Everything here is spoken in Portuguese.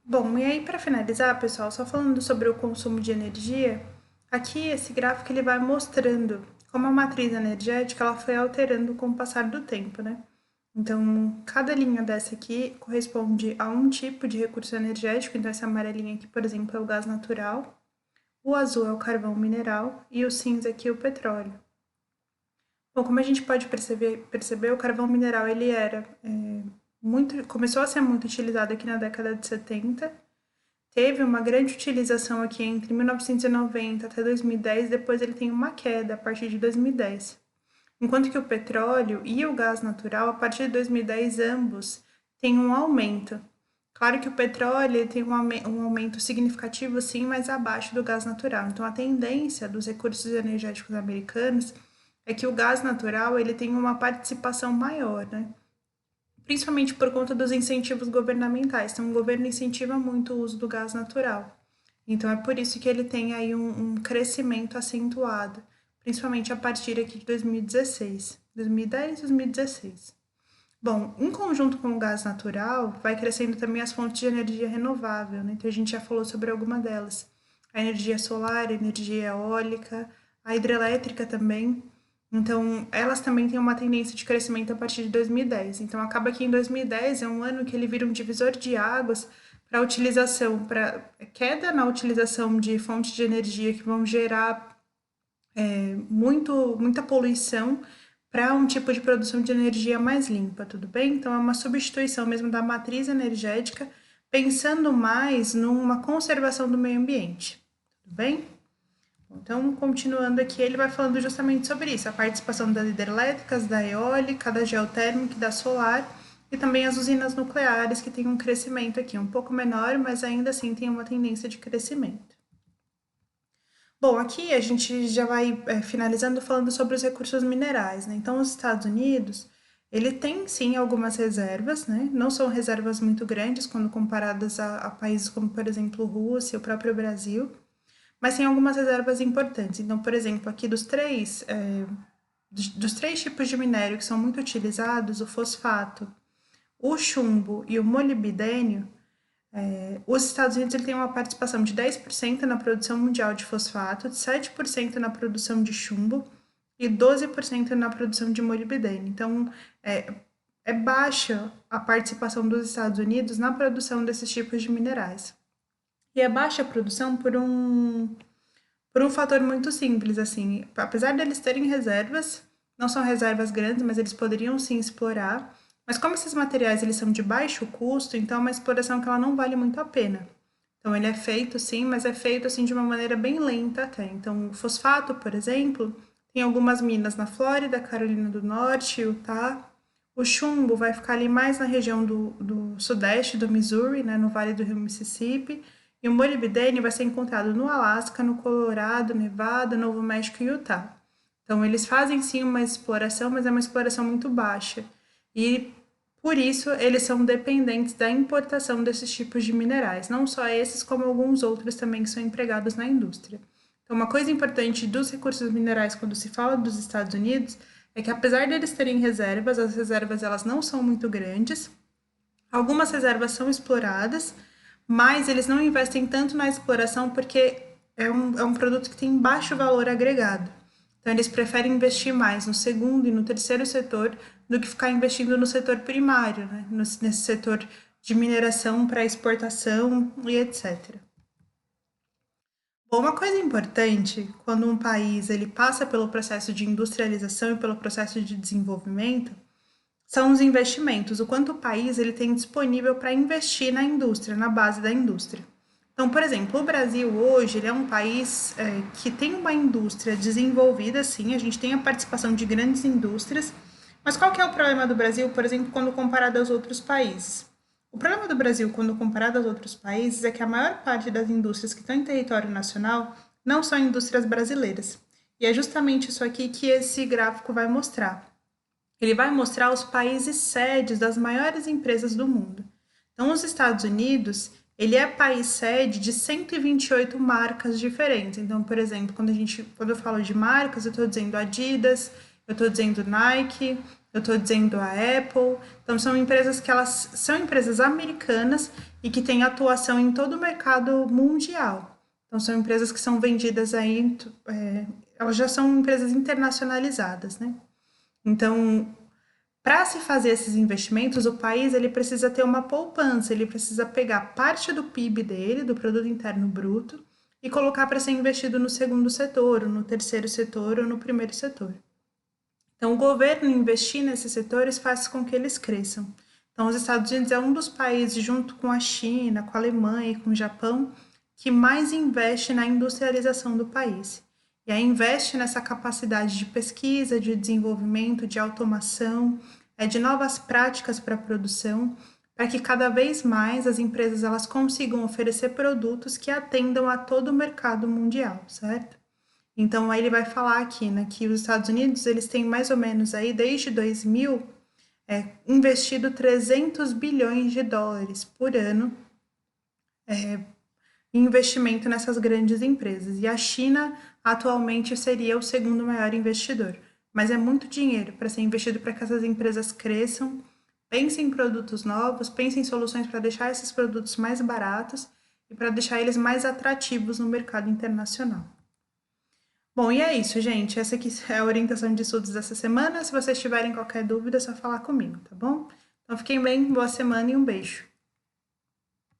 Bom, e aí para finalizar, pessoal, só falando sobre o consumo de energia, aqui esse gráfico ele vai mostrando como a matriz energética ela foi alterando com o passar do tempo, né? Então, cada linha dessa aqui corresponde a um tipo de recurso energético. Então, essa amarelinha aqui, por exemplo, é o gás natural, o azul é o carvão mineral e o cinza aqui é o petróleo. Bom, como a gente pode perceber, o carvão mineral ele era começou a ser muito utilizado aqui na década de 70. Teve uma grande utilização aqui entre 1990 até 2010, depois ele tem uma queda a partir de 2010. Enquanto que o petróleo e o gás natural, a partir de 2010, ambos têm um aumento. Claro que o petróleo tem um aumento significativo, sim, mas abaixo do gás natural. Então, a tendência dos recursos energéticos americanos é que o gás natural ele tem uma participação maior, né? Principalmente por conta dos incentivos governamentais. Então, o governo incentiva muito o uso do gás natural. Então, é por isso que ele tem aí um crescimento acentuado, principalmente a partir aqui de 2016, 2010, 2016. Bom, em conjunto com o gás natural, vai crescendo também as fontes de energia renovável, né? Então, a gente já falou sobre alguma delas. A energia solar, a energia eólica, a hidrelétrica também. Então, elas também têm uma tendência de crescimento a partir de 2010. Então, acaba que em 2010 é um ano que ele vira um divisor de águas para utilização, para queda na utilização de fontes de energia que vão gerar muita poluição para um tipo de produção de energia mais limpa, tudo bem? Então, é uma substituição mesmo da matriz energética, pensando mais numa conservação do meio ambiente, tudo bem? Então, continuando aqui, ele vai falando justamente sobre isso, a participação das hidrelétricas, da eólica, da geotérmica e da solar, e também as usinas nucleares, que têm um crescimento aqui um pouco menor, mas ainda assim tem uma tendência de crescimento. Bom, aqui a gente já vai finalizando falando sobre os recursos minerais, né? Então, os Estados Unidos, ele tem sim algumas reservas, né? Não são reservas muito grandes quando comparadas a países como, por exemplo, Rússia, o próprio Brasil, mas tem algumas reservas importantes. Então, por exemplo, aqui dos três tipos de minério que são muito utilizados, o fosfato, o chumbo e o molibdênio, os Estados Unidos ele tem uma participação de 10% na produção mundial de fosfato, 7% na produção de chumbo e 12% na produção de molibdênio. Então, é baixa a participação dos Estados Unidos na produção desses tipos de minerais. E é baixa a produção por um fator muito simples, assim, apesar deles terem reservas, não são reservas grandes, mas eles poderiam sim explorar. Mas como esses materiais eles são de baixo custo, então é uma exploração que ela não vale muito a pena. Então ele é feito sim, mas é feito assim de uma maneira bem lenta até. Então o fosfato, por exemplo, tem algumas minas na Flórida, Carolina do Norte, Utah. O chumbo vai ficar ali mais na região do sudeste do Missouri, né, no Vale do Rio Mississippi. E o molibdênio vai ser encontrado no Alasca, no Colorado, Nevada, Novo México e Utah. Então, eles fazem sim uma exploração, mas é uma exploração muito baixa. E por isso eles são dependentes da importação desses tipos de minerais, não só esses, como alguns outros também que são empregados na indústria. Então, uma coisa importante dos recursos minerais quando se fala dos Estados Unidos é que apesar deles terem reservas, as reservas elas não são muito grandes. Algumas reservas são exploradas, mas eles não investem tanto na exploração porque é um produto que tem baixo valor agregado. Então, eles preferem investir mais no segundo e no terceiro setor do que ficar investindo no setor primário, né? Nesse setor de mineração para exportação e etc. Bom, uma coisa importante quando um país ele passa pelo processo de industrialização e pelo processo de desenvolvimento são os investimentos, o quanto o país ele tem disponível para investir na indústria, na base da indústria. Então, por exemplo, o Brasil hoje ele é um país que tem uma indústria desenvolvida, sim, a gente tem a participação de grandes indústrias, mas qual que é o problema do Brasil, por exemplo, quando comparado aos outros países? O problema do Brasil, quando comparado aos outros países, é que a maior parte das indústrias que estão em território nacional não são indústrias brasileiras. E é justamente isso aqui que esse gráfico vai mostrar. Ele vai mostrar os países sedes das maiores empresas do mundo. Então, os Estados Unidos, ele é país sede de 128 marcas diferentes. Então, por exemplo, quando eu falo de marcas, eu estou dizendo Adidas, eu estou dizendo Nike, eu estou dizendo a Apple. Então, são empresas que elas são empresas americanas e que têm atuação em todo o mercado mundial. Então, são empresas que são vendidas aí, elas já são empresas internacionalizadas, né? Então, para se fazer esses investimentos, o país ele precisa ter uma poupança, ele precisa pegar parte do PIB dele, do produto interno bruto, e colocar para ser investido no segundo setor, ou no terceiro setor, ou no primeiro setor. Então, o governo investir nesses setores faz com que eles cresçam. Então, os Estados Unidos é um dos países, junto com a China, com a Alemanha e com o Japão, que mais investe na industrialização do país. E aí investe nessa capacidade de pesquisa, de desenvolvimento, de automação, de novas práticas para a produção, para que cada vez mais as empresas elas consigam oferecer produtos que atendam a todo o mercado mundial, certo? Então, aí ele vai falar aqui, né, que os Estados Unidos, eles têm mais ou menos aí, desde 2000, investido 300 bilhões de dólares por ano em investimento nessas grandes empresas. E a China, atualmente, seria o segundo maior investidor. Mas é muito dinheiro para ser investido para que essas empresas cresçam, pensem em produtos novos, pensem em soluções para deixar esses produtos mais baratos e para deixar eles mais atrativos no mercado internacional. Bom, e é isso, gente. Essa aqui é a orientação de estudos dessa semana. Se vocês tiverem qualquer dúvida, é só falar comigo, tá bom? Então fiquem bem, boa semana e um beijo.